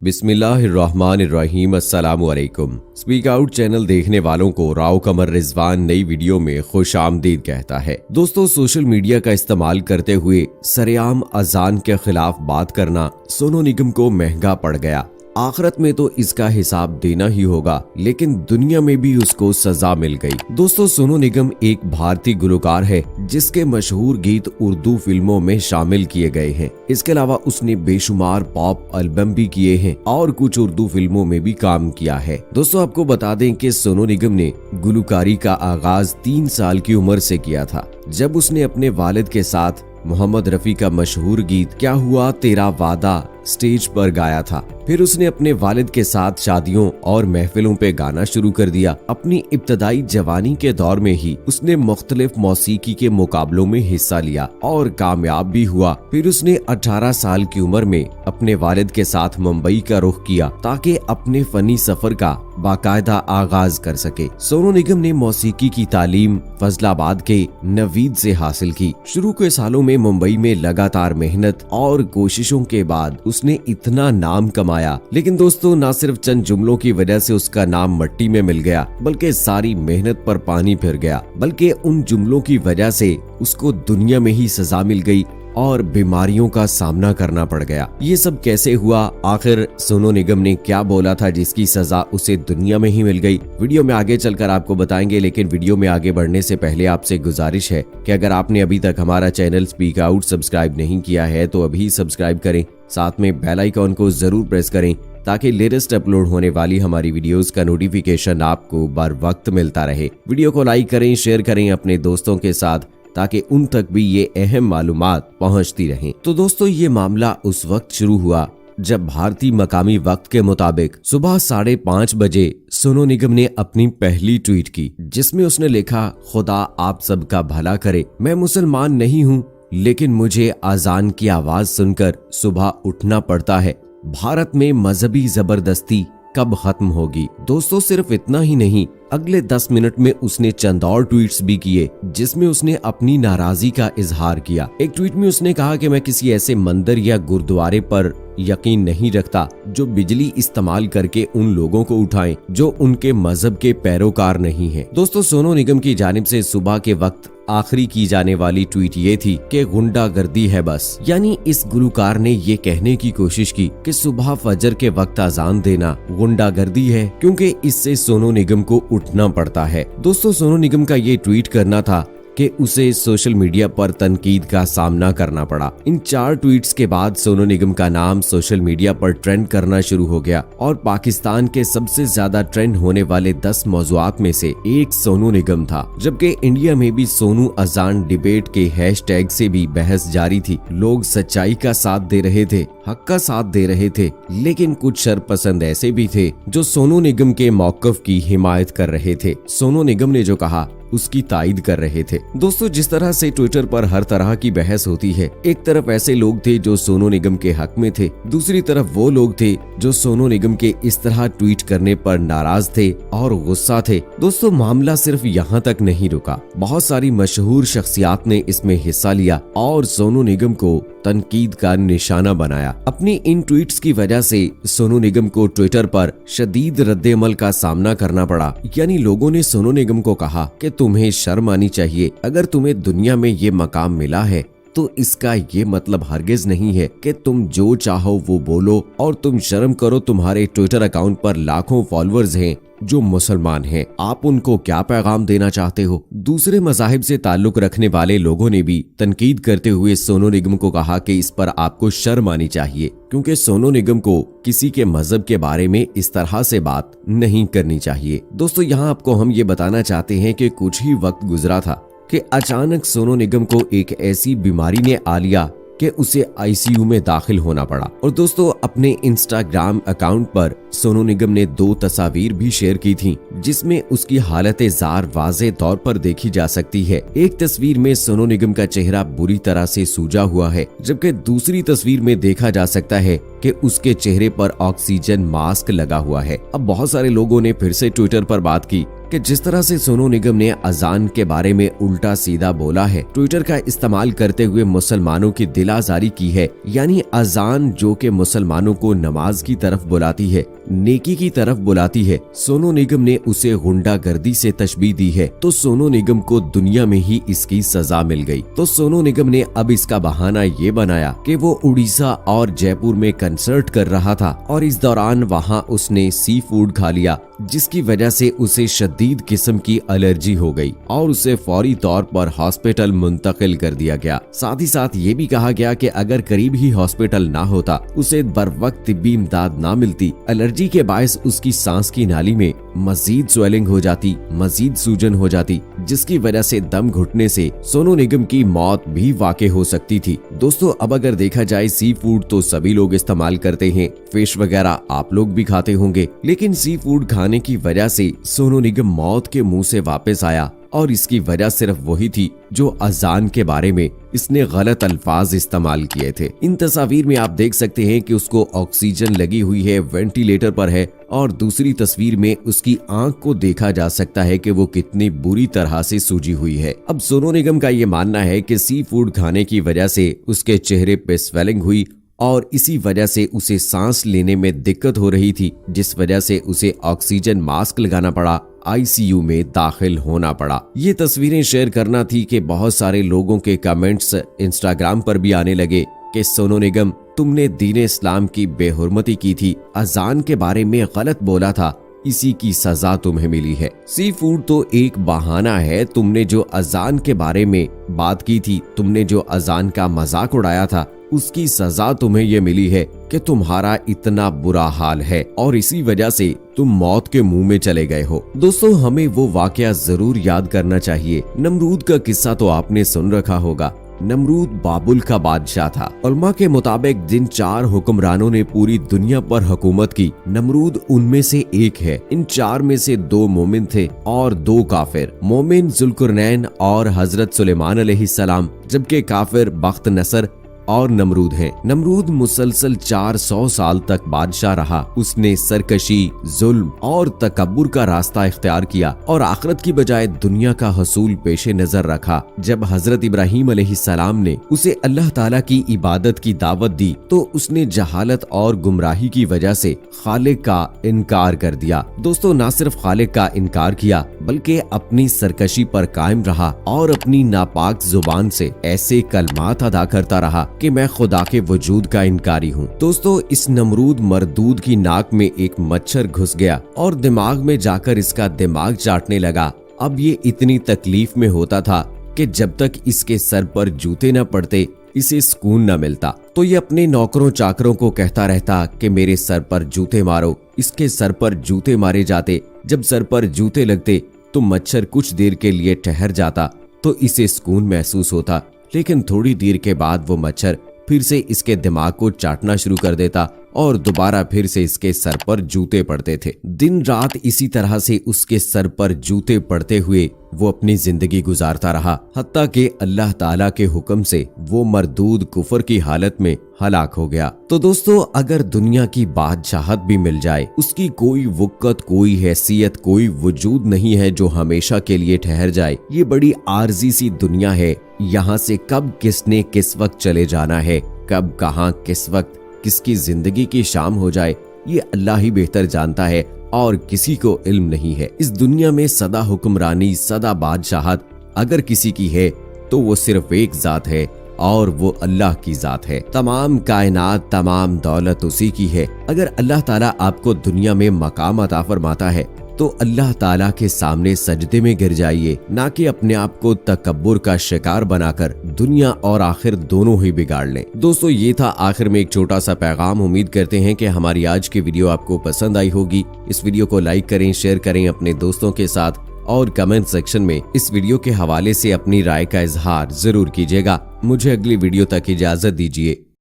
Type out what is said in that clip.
बिस्मिल्लाहिर्रहमानिर्रहीम अस्सलाम वालेकुम। स्पीक आउट चैनल देखने वालों को राव कमर रिजवान नई वीडियो में खुश आमदीद कहता है। दोस्तों, सोशल मीडिया का इस्तेमाल करते हुए सरेआम अजान के खिलाफ बात करना सोनू निगम को महंगा पड़ गया। आखिरत में तो इसका हिसाब देना ही होगा, लेकिन दुनिया में भी उसको सजा मिल गई। दोस्तों, सोनू निगम एक भारतीय गुलकार है जिसके मशहूर गीत उर्दू फिल्मों में शामिल किए गए हैं। इसके अलावा उसने बेशुमार पॉप एल्बम भी किए हैं और कुछ उर्दू फिल्मों में भी काम किया है। दोस्तों, आपको बता दें कि सोनू निगम ने गुलकारी का आगाज 3 साल की उम्र से किया था, जब उसने अपने वालिद के साथ मोहम्मद रफी का मशहूर गीत क्या हुआ तेरा वादा स्टेज पर गाया था। फिर उसने अपने वालिद के साथ शादियों और महफिलों पे गाना शुरू कर दिया। अपनी इब्तदाई जवानी के दौर में ही उसने मुख्तलिफ मौसीकी के मुकाबलों में हिस्सा लिया और कामयाब भी हुआ। फिर उसने 18 साल की उम्र में अपने वालिद के साथ मुंबई का रुख किया ताकि अपने फनी सफर का बाकायदा आगाज कर सके। सोनू निगम ने मौसीकी की तालीम फजलाबाद के नवीद से हासिल की। शुरू के सालों में मुंबई में लगातार मेहनत और कोशिशों के बाद उसने इतना नाम कमाया, लेकिन दोस्तों, न सिर्फ चंद जुमलों की वजह से उसका नाम मिट्टी में मिल गया, बल्कि सारी मेहनत पर पानी फिर गया। बल्कि उन जुमलों की वजह से उसको दुनिया में ही सजा मिल गई और बीमारियों का सामना करना पड़ गया। ये सब कैसे हुआ? आखिर सोनू निगम ने क्या बोला था जिसकी सजा उसे दुनिया में ही मिल गई? वीडियो में आगे चलकर आपको बताएंगे, लेकिन वीडियो में आगे बढ़ने से पहले आपसे गुजारिश है कि अगर आपने अभी तक हमारा चैनल स्पीक आउट सब्सक्राइब नहीं किया है तो अभी सब्सक्राइब करें, साथ में बेल आइकॉन को जरूर प्रेस करें ताकि लेटेस्ट अपलोड होने वाली हमारी वीडियोस का नोटिफिकेशन आपको बर वक्त मिलता रहे। वीडियो को लाइक करें, शेयर करें अपने दोस्तों के साथ ताकि उन तक भी ये अहम मालूमात पहुंचती रहें। तो दोस्तों, ये मामला उस वक्त शुरू हुआ जब भारतीय मकामी वक्त के मुताबिक सुबह 5:30 बजे सोनू निगम ने अपनी पहली ट्वीट की, जिसमें उसने लिखा, खुदा आप सबका भला करे। मैं मुसलमान नहीं हूँ, लेकिन मुझे अजान की आवाज सुनकर सुबह उठना पड़ता है। भारत में मजहबी जबरदस्ती कब खत्म होगी? दोस्तों, सिर्फ इतना ही नहीं, अगले 10 मिनट में उसने चंद और ट्वीट्स भी किए जिसमें उसने अपनी नाराजगी का इजहार किया। एक ट्वीट में उसने कहा कि मैं किसी ऐसे मंदिर या गुरुद्वारे पर यकीन नहीं रखता जो बिजली इस्तेमाल करके उन लोगों को उठाएं जो उनके मजहब के पैरोकार नहीं हैं। दोस्तों, सोनू निगम की जानिब से सुबह के वक्त आखिरी की जाने वाली ट्वीट ये थी कि गुंडागर्दी है बस। यानी इस गुलकार ने ये कहने की कोशिश की कि सुबह फजर के वक्त अजान देना गुंडागर्दी है, क्योंकि इससे सोनू निगम को उठना पड़ता है। दोस्तों, सोनू निगम का ये ट्वीट करना था कि उसे सोशल मीडिया पर तनकीद का सामना करना पड़ा। इन 4 ट्वीट्स के बाद सोनू निगम का नाम सोशल मीडिया पर ट्रेंड करना शुरू हो गया और पाकिस्तान के सबसे ज्यादा ट्रेंड होने वाले 10 मौजुआत में से एक सोनू निगम था। जबकि इंडिया में भी सोनू अजान डिबेट के हैशटैग से भी बहस जारी थी। लोग सच्चाई का साथ दे रहे थे, हक का साथ दे रहे थे, लेकिन कुछ शरपसंद ऐसे भी थे जो सोनू निगम के मौकफ की हिमायत कर रहे थे। सोनू निगम ने जो कहा उसकी तायद कर रहे थे। दोस्तों, जिस तरह से ट्विटर पर हर तरह की बहस होती है, एक तरफ ऐसे लोग थे जो सोनू निगम के हक में थे, दूसरी तरफ वो लोग थे जो सोनू निगम के इस तरह ट्वीट करने पर नाराज थे और गुस्सा थे। दोस्तों, मामला सिर्फ यहाँ तक नहीं रुका। बहुत सारी मशहूर शख्सियात ने इसमें हिस्सा लिया और सोनू निगम को तनकीद का निशाना बनाया। अपनी इन ट्वीट्स की वजह से सोनू निगम को ट्विटर पर शदीद रद्देअमल का सामना करना पड़ा। यानी लोगों ने सोनू निगम को कहा कि तुम्हें शर्म आनी चाहिए। अगर तुम्हें दुनिया में ये मकाम मिला है तो इसका ये मतलब हरगिज नहीं है कि तुम जो चाहो वो बोलो और तुम शर्म करो। तुम्हारे ट्विटर अकाउंट पर लाखों फॉलोअर्स हैं जो मुसलमान हैं, आप उनको क्या पैगाम देना चाहते हो? दूसरे मज़ाहिब से ताल्लुक रखने वाले लोगों ने भी तनकीद करते हुए सोनू निगम को कहा कि इस पर आपको शर्म आनी चाहिए, क्योंकि सोनू निगम को किसी के मजहब के बारे में इस तरह से बात नहीं करनी चाहिए। दोस्तों, यहाँ आपको हम ये बताना चाहते हैं कि कुछ ही वक्त गुजरा था कि अचानक सोनू निगम को एक ऐसी बीमारी ने आ लिया कि उसे आईसीयू में दाखिल होना पड़ा। और दोस्तों, अपने इंस्टाग्राम अकाउंट पर सोनू निगम ने 2 तस्वीर भी शेयर की थी जिसमें उसकी हालत जार वाज़े तौर पर देखी जा सकती है। एक तस्वीर में सोनू निगम का चेहरा बुरी तरह से सूजा हुआ है, जबकि दूसरी तस्वीर में देखा जा सकता है कि उसके चेहरे पर ऑक्सीजन मास्क लगा हुआ है। अब बहुत सारे लोगों ने फिर से ट्विटर पर बात की कि जिस तरह से सोनू निगम ने अजान के बारे में उल्टा सीधा बोला है, ट्विटर का इस्तेमाल करते हुए मुसलमानों की दिल आजारी की है, यानी अजान जो कि मुसलमानों को नमाज की तरफ बुलाती है, नेकी की तरफ बुलाती है, सोनू निगम ने उसे गुंडागर्दी से तशबीह दी है, तो सोनू निगम को दुनिया में ही इसकी सजा मिल गई। तो सोनू निगम ने अब इसका बहाना ये बनाया कि वो उड़ीसा और जयपुर में कंसर्ट कर रहा था और इस दौरान वहाँ उसने सी फूड खा लिया, जिसकी वजह से उसे शदीद किस्म की एलर्जी हो गई और उसे फौरी तौर पर हॉस्पिटल मुंतकिल कर दिया गया। साथ ही साथ ये भी कहा गया कि अगर करीब ही हॉस्पिटल ना होता, उसे बर वक्त तिब्बी इमदाद ना मिलती, एलर्जी के बायस उसकी सांस की नाली में मजीद स्वेलिंग हो जाती, मजीद सूजन हो जाती, जिसकी वजह से दम घुटने से सोनू निगम की मौत भी वाक़ई हो सकती थी। दोस्तों, अब अगर देखा जाए सी फूड तो सभी लोग इस्तेमाल करते हैं, फिश वगैरह आप लोग भी खाते होंगे, लेकिन सी फूड खाने की वजह से सोनू निगम मौत के मुंह से वापस आया और इसकी वजह सिर्फ वही थी जो अजान के बारे में इसने गलत अल्फाज इस्तेमाल किए थे। इन तस्वीर में आप देख सकते हैं कि उसको ऑक्सीजन लगी हुई है, वेंटिलेटर पर है, और दूसरी तस्वीर में उसकी आंख को देखा जा सकता है कि वो कितनी बुरी तरह से सूजी हुई है। अब सोनू निगम का ये मानना है कि सी फूड खाने की वजह से उसके चेहरे पे स्वेलिंग हुई और इसी वजह से उसे सांस लेने में दिक्कत हो रही थी, जिस वजह से उसे ऑक्सीजन मास्क लगाना पड़ा, आईसीयू में दाखिल होना पड़ा। ये तस्वीरें शेयर करना थी कि बहुत सारे लोगों के कमेंट्स इंस्टाग्राम पर भी आने लगे कि सोनू निगम, तुमने दीन इस्लाम की बेहुरमती की थी, अजान के बारे में गलत बोला था, इसी की सजा तुम्हें मिली है। सी फूड तो एक बहाना है, तुमने जो अजान के बारे में बात की थी, तुमने जो अजान का मजाक उड़ाया था, उसकी सजा तुम्हें ये मिली है कि तुम्हारा इतना बुरा हाल है और इसी वजह से तुम मौत के मुंह में चले गए हो। दोस्तों, हमें वो वाकया जरूर याद करना चाहिए। नमरूद का किस्सा तो आपने सुन रखा होगा। नमरूद बाबुल का बादशाह था। उलमा के मुताबिक जिन 4 हुक्मरानों ने पूरी दुनिया पर हुकूमत की, नमरूद उनमें से एक है। इन 4 में से 2 मोमिन थे और 2 काफिर। मोमिन जुल्कुरनैन और हजरत सुलेमान अलैहिस्सलाम, जबकि काफिर बख्त नसर और नमरूद हैं। नमरूद मुसलसल 400 साल तक बादशाह रहा। उसने सरकशी, जुल्म और तकब्बुर का रास्ता इख्तियार किया और आखिरत की बजाय दुनिया का हसूल पेशे नजर रखा। जब हजरत इब्राहीम अलैहिस्सलाम ने उसे अल्लाह ताला की इबादत की दावत दी तो उसने जहालत और गुमराही की वजह से खालिक का इनकार कर दिया। दोस्तों, न सिर्फ खालिक का इनकार किया बल्कि अपनी सरकशी पर कायम रहा और अपनी नापाक जुबान से ऐसे कलमात अदा करता रहा कि मैं खुदा के वजूद का इनकारी हूँ। दोस्तों, इस नमरूद मरदूद की नाक में एक मच्छर घुस गया और दिमाग में जाकर इसका दिमाग चाटने लगा। अब ये इतनी तकलीफ में होता था कि जब तक इसके सर पर जूते न पड़ते इसे सुकून न मिलता। तो ये अपने नौकरों चाकरों को कहता रहता कि मेरे सर पर जूते मारो। इसके सर पर जूते मारे जाते। जब सर पर जूते लगते तो मच्छर कुछ देर के लिए ठहर जाता तो इसे सुकून महसूस होता, लेकिन थोड़ी देर के बाद वो मच्छर फिर से इसके दिमाग को चाटना शुरू कर देता और दोबारा फिर से इसके सर पर जूते पड़ते थे। दिन रात इसी तरह से उसके सर पर जूते पड़ते हुए वो अपनी जिंदगी गुजारता रहा, हत्ता कि अल्लाह ताला के हुक्म से वो मरदूद कुफर की हालत में हलाक हो गया। तो दोस्तों, अगर दुनिया की बादशाहत भी मिल जाए, उसकी कोई वक़्त, कोई हैसियत, कोई वजूद नहीं है जो हमेशा के लिए ठहर जाए। ये बड़ी आर्जी सी दुनिया है। यहाँ से कब किसने किस वक्त चले जाना है, कब कहाँ किस वक्त किसकी जिंदगी की शाम हो जाए, ये अल्लाह ही बेहतर जानता है और किसी को इल्म नहीं है। इस दुनिया में सदा हुक्मरानी, सदा बादशाहत अगर किसी की है तो वो सिर्फ एक जात है और वो अल्लाह की जात है। तमाम कायनात, तमाम दौलत उसी की है। अगर अल्लाह ताला आपको दुनिया में मकाम अता फरमाता है तो अल्लाह ताला के सामने सजदे में गिर जाइए, ना कि अपने आप को तकब्बुर का शिकार बनाकर दुनिया और आखिर दोनों ही बिगाड़ लें। दोस्तों, ये था आखिर में एक छोटा सा पैगाम। उम्मीद करते हैं कि हमारी आज की वीडियो आपको पसंद आई होगी। इस वीडियो को लाइक करें, शेयर करें अपने दोस्तों के साथ और कमेंट सेक्शन में इस वीडियो के हवाले से अपनी राय का इजहार जरूर कीजिएगा। मुझे अगली वीडियो तक इजाजत दीजिए।